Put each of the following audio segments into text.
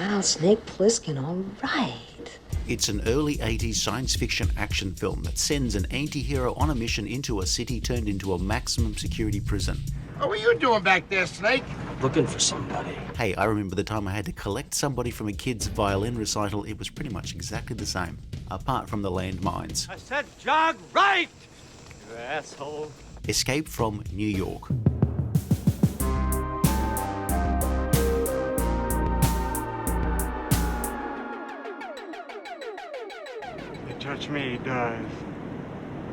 Wow, Snake Plisken, all right. It's an early 80s science fiction action film that sends an anti-hero on a mission into a city turned into a maximum security prison. What were you doing back there, Snake? Looking for somebody. Hey, I remember the time I had to collect somebody from a kid's violin recital. It was pretty much exactly the same, apart from the landmines. I said jog right, you asshole. Escape from New York. You touch me, he dies.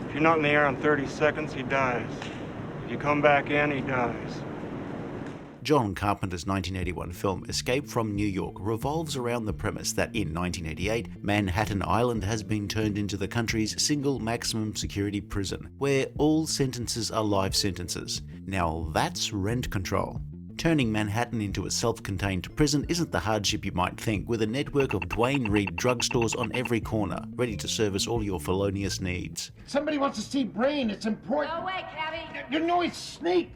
If you're not in the air in 30 seconds, he dies. If you come back in, he dies. John Carpenter's 1981 film Escape from New York revolves around the premise that in 1988, Manhattan Island has been turned into the country's single maximum security prison, where all sentences are life sentences. Now that's rent control. Turning Manhattan into a self-contained prison isn't the hardship you might think, with a network of Dwayne Reed drugstores on every corner, ready to service all your felonious needs. Somebody wants to see Brain. It's important. No way, Cabby. You know it's Snake.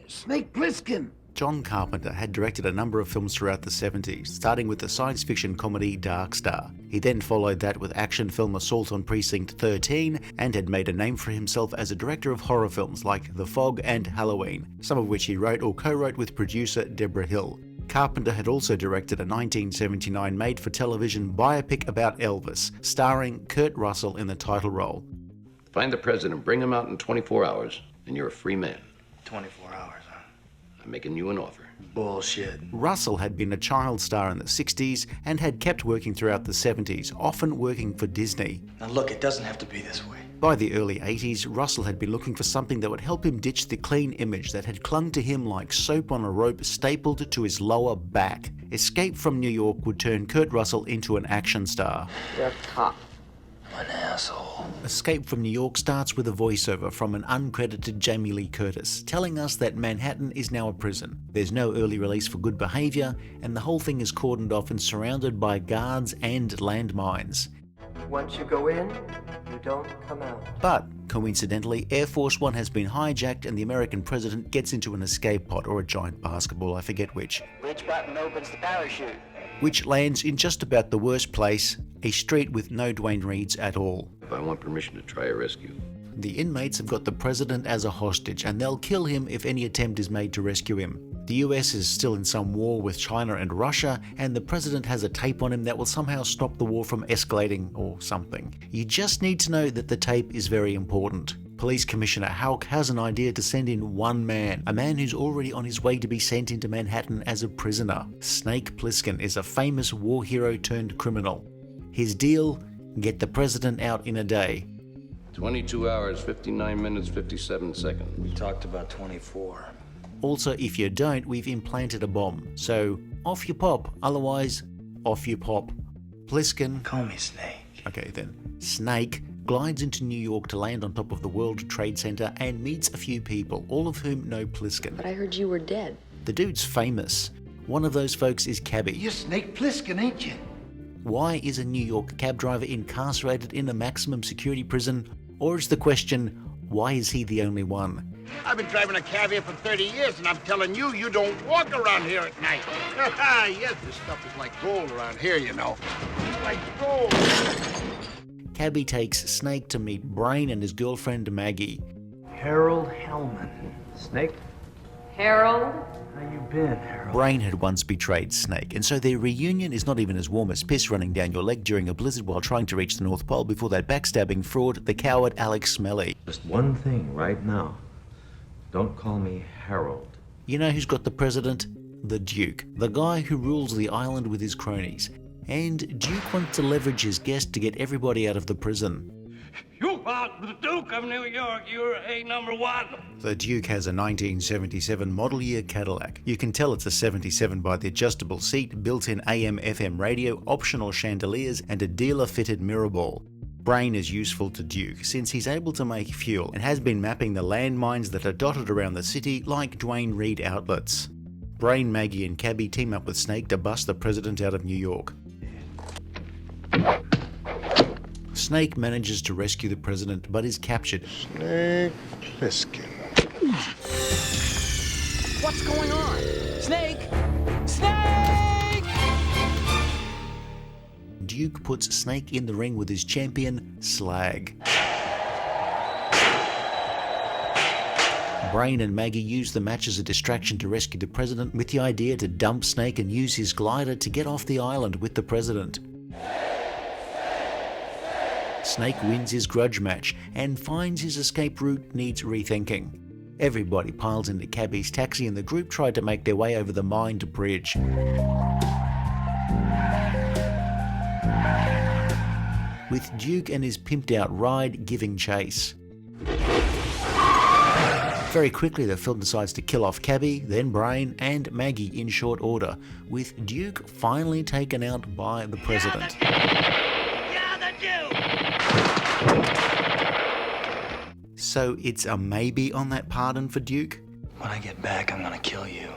Snake Plisken. John Carpenter had directed a number of films throughout the 70s, starting with the science fiction comedy Dark Star. He then followed that with action film Assault on Precinct 13 and had made a name for himself as a director of horror films like The Fog and Halloween, some of which he wrote or co-wrote with producer Deborah Hill. Carpenter had also directed a 1979 made-for-television biopic about Elvis, starring Kurt Russell in the title role. Find the president, bring him out in 24 hours, and you're a free man. 24 hours, huh? I'm making you an offer. Bullshit. Russell had been a child star in the 60s and had kept working throughout the 70s, often working for Disney. Now look, it doesn't have to be this way. By the early 80s, Russell had been looking for something that would help him ditch the clean image that had clung to him like soap on a rope stapled to his lower back. Escape from New York would turn Kurt Russell into an action star. You're a cop. I'm an asshole. Escape from New York starts with a voiceover from an uncredited Jamie Lee Curtis, telling us that Manhattan is now a prison. There's no early release for good behaviour, and the whole thing is cordoned off and surrounded by guards and landmines. Once you go in, you don't come out. But, coincidentally, Air Force One has been hijacked and the American president gets into an escape pod or a giant basketball, I forget which. Which button opens the parachute? Which lands in just about the worst place, a street with no Dwayne Reeds at all. If I want permission to try a rescue. The inmates have got the president as a hostage and they'll kill him if any attempt is made to rescue him. The US is still in some war with China and Russia, and the president has a tape on him that will somehow stop the war from escalating or something. You just need to know that the tape is very important. Police Commissioner Houck has an idea to send in one man, a man who's already on his way to be sent into Manhattan as a prisoner. Snake Plisken is a famous war hero turned criminal. His deal? Get the president out in a day. 22 hours, 59 minutes, 57 seconds. We talked about 24. Also, if you don't, we've implanted a bomb. So, off you pop. Otherwise, off you pop. Plisken... Call me Snake. Okay then. Snake glides into New York to land on top of the World Trade Center and meets a few people, all of whom know Plisken. But I heard you were dead. The dude's famous. One of those folks is Cabby. You're Snake Plisken, ain't you? Why is a New York cab driver incarcerated in a maximum security prison? Or is the question, why is he the only one? I've been driving a cab here for 30 years, and I'm telling you, you don't walk around here at night. Yes, this stuff is like gold around here, you know. It's like gold. Cabby takes Snake to meet Brain and his girlfriend Maggie. Harold Hellman. Snake? Harold? How you been, Harold? Brain had once betrayed Snake, and so their reunion is not even as warm as piss running down your leg during a blizzard while trying to reach the North Pole before that backstabbing fraud, the coward Alex Smelly. Just one thing right now. Don't call me Harold. You know who's got the president? The Duke, the guy who rules the island with his cronies. And Duke wants to leverage his guest to get everybody out of the prison. You are the Duke of New York. You're a number one. The Duke has a 1977 model year Cadillac. You can tell it's a 77 by the adjustable seat, built-in AM/FM radio, optional chandeliers, and a dealer-fitted mirror ball. Brain is useful to Duke since he's able to make fuel and has been mapping the landmines that are dotted around the city like Dwayne Reed outlets. Brain, Maggie, and Cabby team up with Snake to bust the president out of New York. Snake manages to rescue the president, but is captured. Snake Plisken. What's going on? Snake! Snake! Duke puts Snake in the ring with his champion, Slag. Brain and Maggie use the match as a distraction to rescue the president, with the idea to dump Snake and use his glider to get off the island with the president. Snake wins his grudge match and finds his escape route needs rethinking. Everybody piles into Cabby's taxi and the group try to make their way over the mined bridge. With Duke and his pimped out ride giving chase. Very quickly the film decides to kill off Cabby, then Brain and Maggie in short order, with Duke finally taken out by the president. So it's a maybe on that pardon for Duke? When I get back, I'm gonna kill you.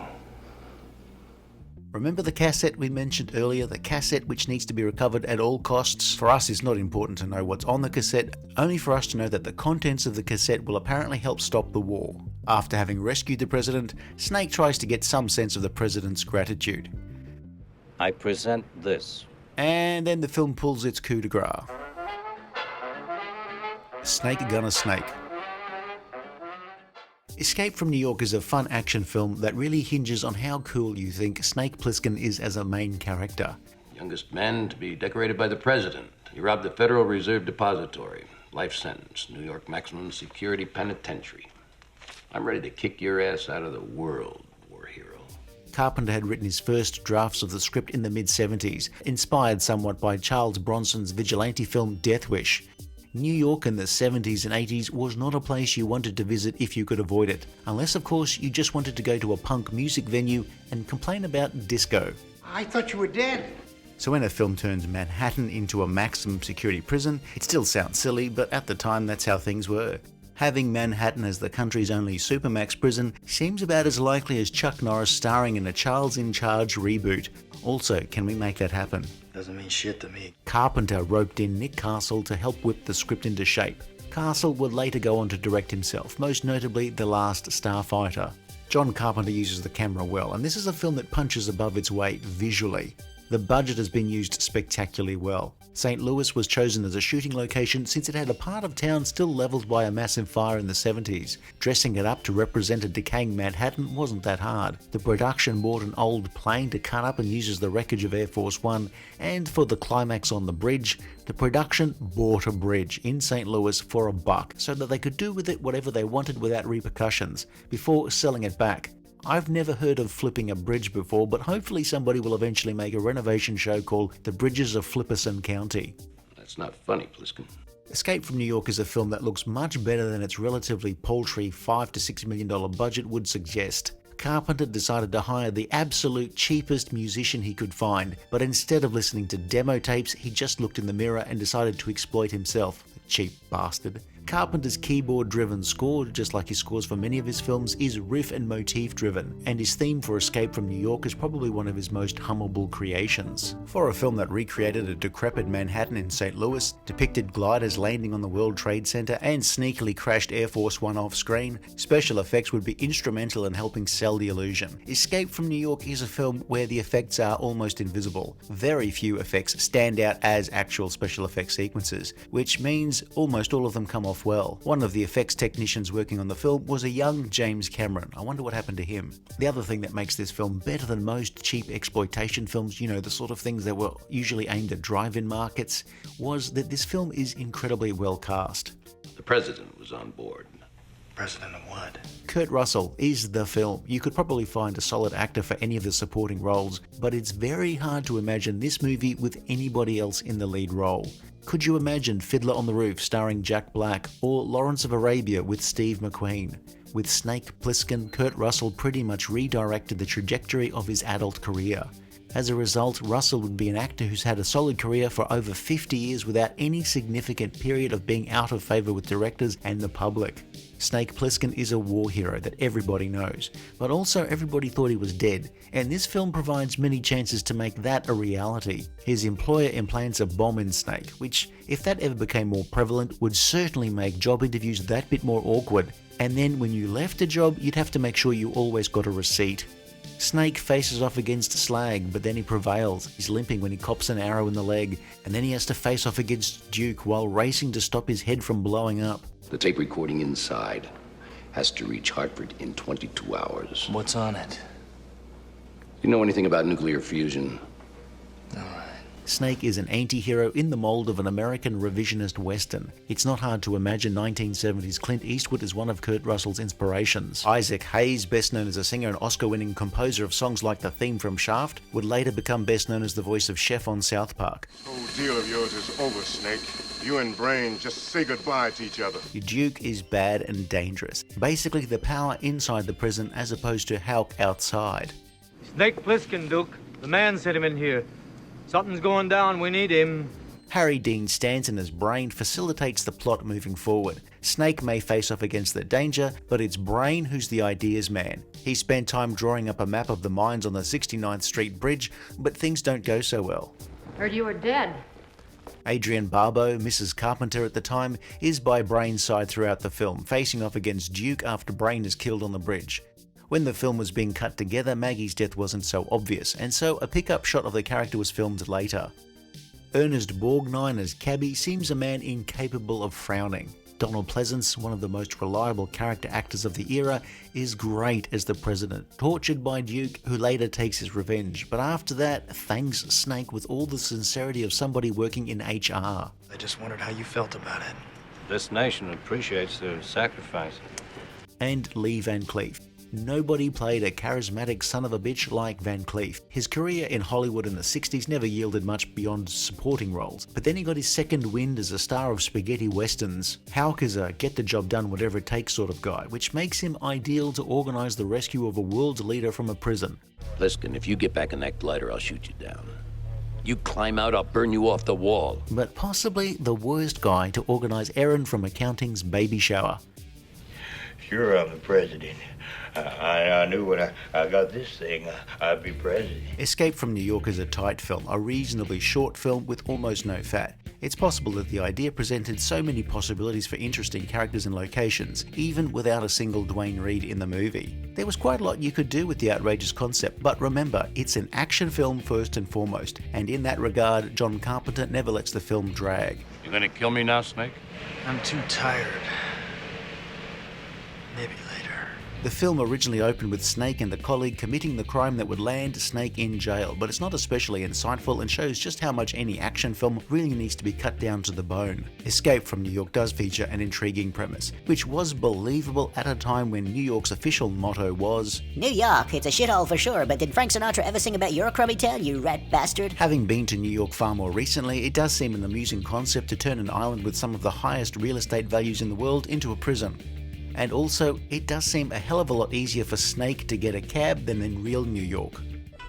Remember the cassette we mentioned earlier? The cassette which needs to be recovered at all costs? For us, it's not important to know what's on the cassette, only for us to know that the contents of the cassette will apparently help stop the war. After having rescued the president, Snake tries to get some sense of the president's gratitude. I present this. And then the film pulls its coup de grace. Snake Gonna Snake. Escape from New York is a fun action film that really hinges on how cool you think Snake Plisken is as a main character. Youngest man to be decorated by the president. He robbed the Federal Reserve Depository. Life sentence, New York Maximum Security Penitentiary. I'm ready to kick your ass out of the world, war hero. Carpenter had written his first drafts of the script in the mid-70s, inspired somewhat by Charles Bronson's vigilante film Death Wish. New York in the 70s and 80s was not a place you wanted to visit if you could avoid it, unless of course you just wanted to go to a punk music venue and complain about disco. I thought you were dead. So when a film turns Manhattan into a maximum security prison, it still sounds silly, but at the time that's how things were. Having Manhattan as the country's only supermax prison seems about as likely as Chuck Norris starring in a Charles in Charge reboot. Also, can we make that happen? Doesn't mean shit to me. Carpenter roped in Nick Castle to help whip the script into shape. Castle would later go on to direct himself, most notably The Last Starfighter. John Carpenter uses the camera well, and this is a film that punches above its weight visually. The budget has been used spectacularly well. St. Louis was chosen as a shooting location since it had a part of town still leveled by a massive fire in the 70s. Dressing it up to represent a decaying Manhattan wasn't that hard. The production bought an old plane to cut up and uses the wreckage of Air Force One, and for the climax on the bridge, the production bought a bridge in St. Louis for $1 so that they could do with it whatever they wanted without repercussions, before selling it back. I've never heard of flipping a bridge before, but hopefully somebody will eventually make a renovation show called The Bridges of Flipperson County. That's not funny, Plisken. Escape from New York is a film that looks much better than its relatively paltry $5 to $6 million budget would suggest. Carpenter decided to hire the absolute cheapest musician he could find, but instead of listening to demo tapes, he just looked in the mirror and decided to exploit himself. The cheap bastard. Carpenter's keyboard-driven score, just like his scores for many of his films, is riff and motif-driven, and his theme for Escape from New York is probably one of his most hummable creations. For a film that recreated a decrepit Manhattan in St. Louis, depicted gliders landing on the World Trade Center, and sneakily crashed Air Force One off-screen, special effects would be instrumental in helping sell the illusion. Escape from New York is a film where the effects are almost invisible. Very few effects stand out as actual special effects sequences, which means almost all of them come off well. One of the effects technicians working on the film was a young James Cameron. I wonder what happened to him. The other thing that makes this film better than most cheap exploitation films, you know, the sort of things that were usually aimed at drive-in markets, was that this film is incredibly well cast. The president was on board. President of what? Kurt Russell is the film. You could probably find a solid actor for any of the supporting roles, but it's very hard to imagine this movie with anybody else in the lead role. Could you imagine Fiddler on the Roof starring Jack Black, or Lawrence of Arabia with Steve McQueen? With Snake Plisken, Kurt Russell pretty much redirected the trajectory of his adult career. As a result, Russell would be an actor who's had a solid career for over 50 years without any significant period of being out of favour with directors and the public. Snake Plisken is a war hero that everybody knows, but also everybody thought he was dead, and this film provides many chances to make that a reality. His employer implants a bomb in Snake, which, if that ever became more prevalent, would certainly make job interviews that bit more awkward, and then when you left a job, you'd have to make sure you always got a receipt. Snake faces off against Slag, but then he prevails. He's limping when he cops an arrow in the leg, and then he has to face off against Duke while racing to stop his head from blowing up. The tape recording inside has to reach Hartford in 22 hours. What's on it? You know anything about nuclear fusion? Snake is an anti-hero in the mold of an American revisionist western. It's not hard to imagine 1970s Clint Eastwood as one of Kurt Russell's inspirations. Isaac Hayes, best known as a singer and Oscar-winning composer of songs like the theme from Shaft, would later become best known as the voice of Chef on South Park. The whole deal of yours is over, Snake. You and Brain just say goodbye to each other. Duke is bad and dangerous. Basically the power inside the prison as opposed to Houck outside. Snake Plisken, Duke. The man sent him in here. Something's going down, we need him. Harry Dean Stanton as Brain facilitates the plot moving forward. Snake may face off against the danger, but it's Brain who's the ideas man. He spent time drawing up a map of the mines on the 69th Street Bridge, but things don't go so well. Heard you were dead. Adrienne Barbeau, Mrs. Carpenter at the time, is by Brain's side throughout the film, facing off against Duke after Brain is killed on the bridge. When the film was being cut together, Maggie's death wasn't so obvious, and so a pickup shot of the character was filmed later. Ernest Borgnine as Cabby seems a man incapable of frowning. Donald Pleasence, one of the most reliable character actors of the era, is great as the president, tortured by Duke, who later takes his revenge, but after that, thanks Snake with all the sincerity of somebody working in HR. I just wondered how you felt about it. This nation appreciates their sacrifice. And Lee Van Cleef. Nobody played a charismatic son of a bitch like Van Cleef. His career in Hollywood in the 60s never yielded much beyond supporting roles, but then he got his second wind as a star of spaghetti westerns. Houck is a get-the-job-done whatever-it-takes sort of guy, which makes him ideal to organize the rescue of a world's leader from a prison. Plisken, if you get back in that glider, I'll shoot you down. You climb out, I'll burn you off the wall. But possibly the worst guy to organize Erin from accounting's baby shower. Sure, I'm the president. I knew when I got this thing, I'd be president. Escape from New York is a tight film, a reasonably short film with almost no fat. It's possible that the idea presented so many possibilities for interesting characters and locations, even without a single Duane Reade in the movie. There was quite a lot you could do with the outrageous concept, but remember, it's an action film first and foremost, and in that regard, John Carpenter never lets the film drag. You gonna kill me now, Snake? I'm too tired. Maybe later. The film originally opened with Snake and a colleague committing the crime that would land Snake in jail, but it's not especially insightful and shows just how much any action film really needs to be cut down to the bone. Escape from New York does feature an intriguing premise, which was believable at a time when New York's official motto was, New York, it's a shithole for sure, but did Frank Sinatra ever sing about your crummy town, you rat bastard? Having been to New York far more recently, it does seem an amusing concept to turn an island with some of the highest real estate values in the world into a prison. And also, it does seem a hell of a lot easier for Snake to get a cab than in real New York.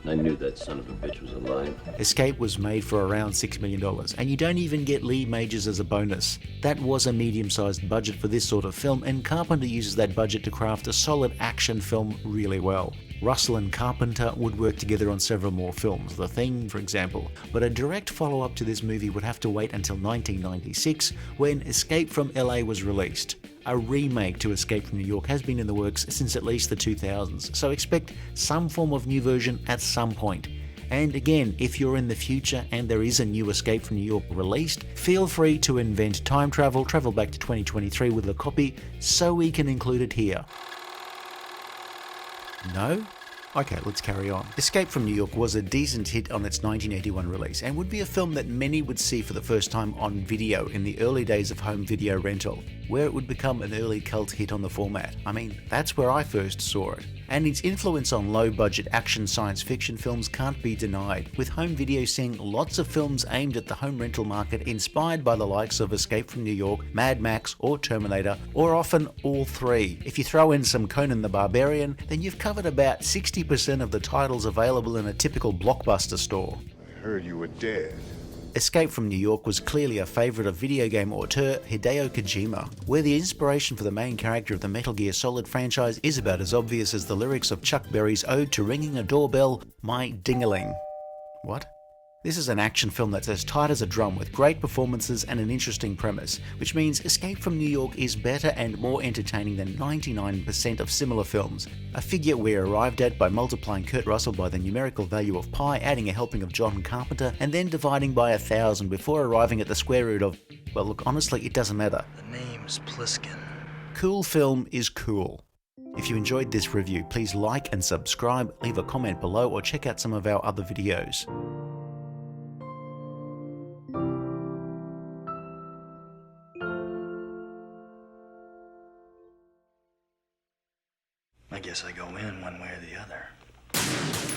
I knew that son of a bitch was alive. Escape was made for around $6 million, and you don't even get Lee Majors as a bonus. That was a medium-sized budget for this sort of film, and Carpenter uses that budget to craft a solid action film really well. Russell and Carpenter would work together on several more films, The Thing, for example, but a direct follow-up to this movie would have to wait until 1996, when Escape from LA was released. A remake to Escape from New York has been in the works since at least the 2000s, so expect some form of new version at some point. And again, if you're in the future and there is a new Escape from New York released, feel free to invent time travel, travel back to 2023 with a copy so we can include it here. No? Okay, let's carry on. Escape from New York was a decent hit on its 1981 release and would be a film that many would see for the first time on video in the early days of home video rental, where it would become an early cult hit on the format. I mean, that's where I first saw it. And its influence on low-budget action science fiction films can't be denied, with home video seeing lots of films aimed at the home rental market inspired by the likes of Escape from New York, Mad Max, or Terminator, or often all three. If you throw in some Conan the Barbarian, then you've covered about 60% of the titles available in a typical Blockbuster store. I heard you were dead. Escape from New York was clearly a favourite of video game auteur Hideo Kojima, where the inspiration for the main character of the Metal Gear Solid franchise is about as obvious as the lyrics of Chuck Berry's ode to ringing a doorbell, My Ding-a-ling. What? This is an action film that's as tight as a drum with great performances and an interesting premise, which means Escape from New York is better and more entertaining than 99% of similar films, a figure we're arrived at by multiplying Kurt Russell by the numerical value of pi, adding a helping of John Carpenter, and then dividing by 1,000 before arriving at the square root of, well look, honestly, it doesn't matter. The name's Plisken. Cool film is cool. If you enjoyed this review, please like and subscribe, leave a comment below, or check out some of our other videos. I guess I go in one way or the other.